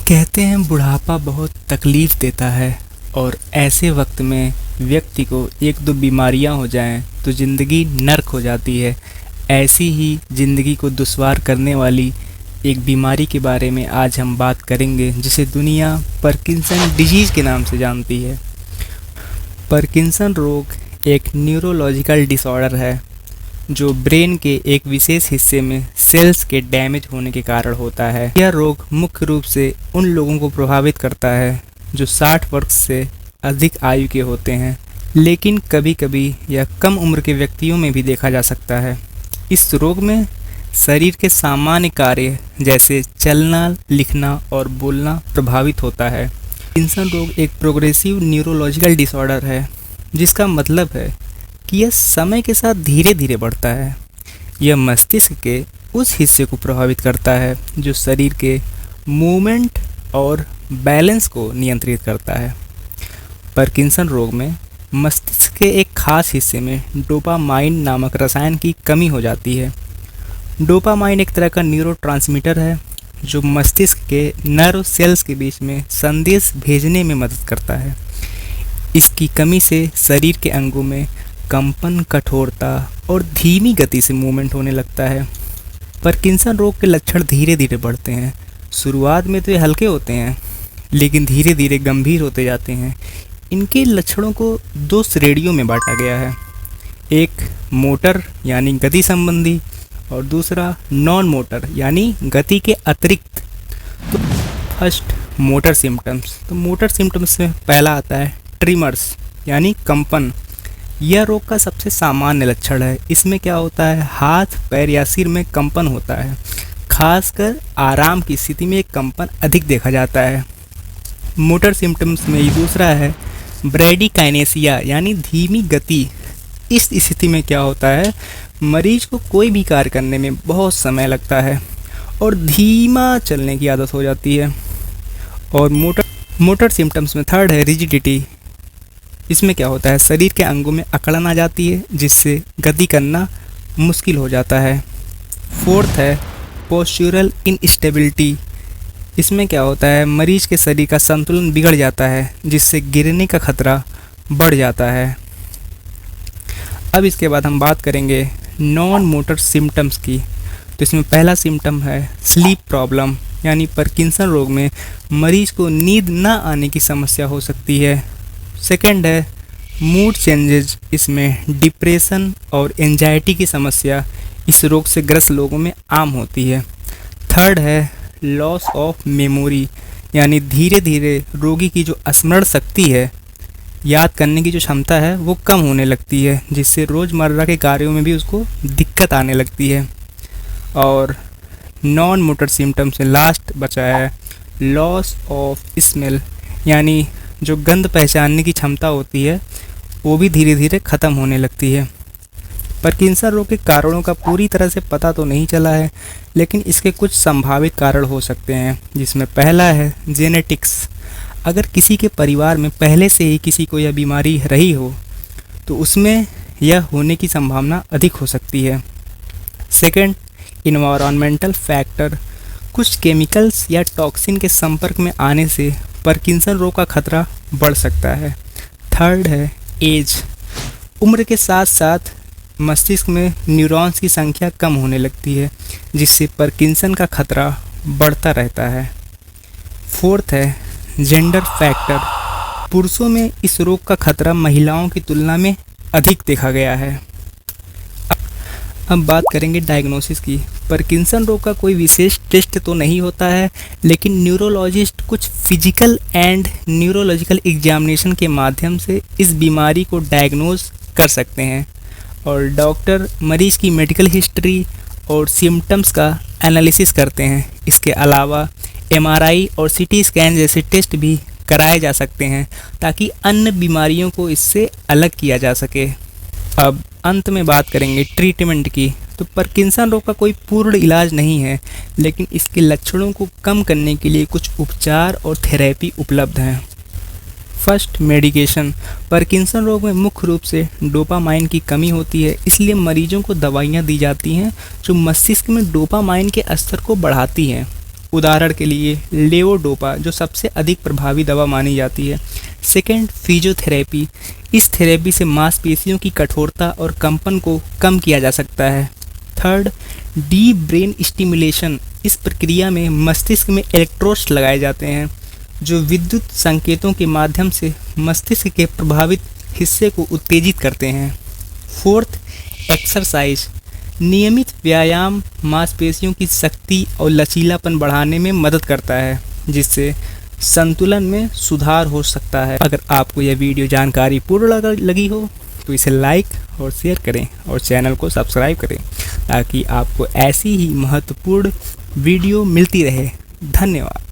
कहते हैं बुढ़ापा बहुत तकलीफ़ देता है और ऐसे वक्त में व्यक्ति को एक दो बीमारियां हो जाएं तो ज़िंदगी नर्क हो जाती है। ऐसी ही ज़िंदगी को दुश्वार करने वाली एक बीमारी के बारे में आज हम बात करेंगे, जिसे दुनिया पार्किंसन डिजीज़ के नाम से जानती है। पार्किंसन रोग एक न्यूरोलॉजिकल डिसऑर्डर है जो ब्रेन के एक विशेष हिस्से में सेल्स के डैमेज होने के कारण होता है। यह रोग मुख्य रूप से उन लोगों को प्रभावित करता है जो 60 वर्ष से अधिक आयु के होते हैं, लेकिन कभी कभी यह कम उम्र के व्यक्तियों में भी देखा जा सकता है। इस रोग में शरीर के सामान्य कार्य जैसे चलना, लिखना और बोलना प्रभावित होता है। पार्किंसन रोग एक प्रोग्रेसिव न्यूरोलॉजिकल डिसऑर्डर है, जिसका मतलब है कि यह समय के साथ धीरे धीरे बढ़ता है। यह मस्तिष्क के उस हिस्से को प्रभावित करता है जो शरीर के मूवमेंट और बैलेंस को नियंत्रित करता है। पार्किंसन रोग में मस्तिष्क के एक खास हिस्से में डोपामाइन नामक रसायन की कमी हो जाती है। डोपामाइन एक तरह का न्यूरोट्रांसमीटर है जो मस्तिष्क के नर्व सेल्स के बीच में संदेश भेजने में मदद करता है। इसकी कमी से शरीर के अंगों में कंपन, कठोरता और धीमी गति से मूवमेंट होने लगता है। पार्किंसन रोग के लक्षण धीरे धीरे बढ़ते हैं। शुरुआत में तो ये हल्के होते हैं, लेकिन धीरे धीरे गंभीर होते जाते हैं। इनके लक्षणों को दो श्रेणियों में बांटा गया है, एक मोटर यानी गति संबंधी और दूसरा नॉन मोटर यानी गति के अतिरिक्त। तो फर्स्ट मोटर सिम्टम्स। तो मोटर सिम्टम्स में पहला आता है ट्रिमर्स यानी कंपन। यह रोग का सबसे सामान्य लक्षण है। इसमें क्या होता है, हाथ, पैर या सिर में कंपन होता है। खासकर आराम की स्थिति में एक कंपन अधिक देखा जाता है। मोटर सिम्टम्स में ही दूसरा है ब्रैडीकाइनेसिया यानी धीमी गति। इस स्थिति में क्या होता है, मरीज को कोई भी कार्य करने में बहुत समय लगता है और धीमा चलने की आदत हो जाती है। और मोटर सिम्टम्स में थर्ड है रिजिडिटी। इसमें क्या होता है, शरीर के अंगों में अकड़न आ जाती है जिससे गति करना मुश्किल हो जाता है। फोर्थ है पोस्चरल इनस्टेबिलिटी। इसमें क्या होता है, मरीज के शरीर का संतुलन बिगड़ जाता है जिससे गिरने का खतरा बढ़ जाता है। अब इसके बाद हम बात करेंगे नॉन मोटर सिम्टम्स की। तो इसमें पहला सिम्टम है स्लीप प्रॉब्लम, यानी पार्किंसन रोग में मरीज को नींद न आने की समस्या हो सकती है। सेकंड है मूड चेंजेज। इसमें डिप्रेशन और एंजाइटी की समस्या इस रोग से ग्रस्त लोगों में आम होती है। थर्ड है लॉस ऑफ मेमोरी, यानी धीरे धीरे रोगी की जो स्मरण शक्ति है, याद करने की जो क्षमता है, वो कम होने लगती है, जिससे रोज़मर्रा के कार्यों में भी उसको दिक्कत आने लगती है। और नॉन मोटर सिम्टम से लास्ट बचा है लॉस ऑफ स्मेल, यानी जो गंध पहचानने की क्षमता होती है वो भी धीरे धीरे ख़त्म होने लगती है। पार्किंसन रोग के कारणों का पूरी तरह से पता तो नहीं चला है, लेकिन इसके कुछ संभावित कारण हो सकते हैं, जिसमें पहला है जेनेटिक्स। अगर किसी के परिवार में पहले से ही किसी को यह बीमारी रही हो तो उसमें यह होने की संभावना अधिक हो सकती है। Second, environmental factor. कुछ केमिकल्स या टॉक्सिन के संपर्क में आने से पार्किंसन रोग का खतरा बढ़ सकता है। थर्ड है एज। उम्र के साथ साथ मस्तिष्क में न्यूरॉन्स की संख्या कम होने लगती है, जिससे पार्किंसन का खतरा बढ़ता रहता है। फोर्थ है जेंडर फैक्टर। पुरुषों में इस रोग का खतरा महिलाओं की तुलना में अधिक देखा गया है। अब बात करेंगे डायग्नोसिस की। पार्किंसन रोग का कोई विशेष टेस्ट तो नहीं होता है, लेकिन न्यूरोलॉजिस्ट कुछ फिजिकल एंड न्यूरोलॉजिकल एग्जामिनेशन के माध्यम से इस बीमारी को डायग्नोज कर सकते हैं। और डॉक्टर मरीज़ की मेडिकल हिस्ट्री और सिम्टम्स का एनालिसिस करते हैं। इसके अलावा MRI और CT स्कैन जैसे टेस्ट भी कराए जा सकते हैं ताकि अन्य बीमारियों को इससे अलग किया जा सके। अब अंत में बात करेंगे ट्रीटमेंट की। तो पार्किंसन रोग का कोई पूर्ण इलाज नहीं है, लेकिन इसके लक्षणों को कम करने के लिए कुछ उपचार और थेरेपी उपलब्ध हैं। First, medication. पार्किंसन रोग में मुख्य रूप से डोपामाइन की कमी होती है, इसलिए मरीजों को दवाइयाँ दी जाती हैं जो मस्तिष्क में डोपामाइन के स्तर को बढ़ाती हैं। उदाहरण के लिए लेवोडोपा जो सबसे अधिक प्रभावी दवा मानी जाती है। Second, physiotherapy. इस थेरेपी से मांसपेशियों की कठोरता और कंपन को कम किया जा सकता है। Third, deep brain stimulation. इस प्रक्रिया में मस्तिष्क में इलेक्ट्रोड्स लगाए जाते हैं जो विद्युत संकेतों के माध्यम से मस्तिष्क के प्रभावित हिस्से को उत्तेजित करते हैं। Fourth, exercise. नियमित व्यायाम मांसपेशियों की शक्ति और लचीलापन बढ़ाने में मदद करता है, जिससे संतुलन में सुधार हो सकता है। अगर आपको यह वीडियो जानकारी पूर्ण लगी हो तो इसे लाइक और शेयर करें और चैनल को सब्सक्राइब करें ताकि आपको ऐसी ही महत्वपूर्ण वीडियो मिलती रहे। धन्यवाद।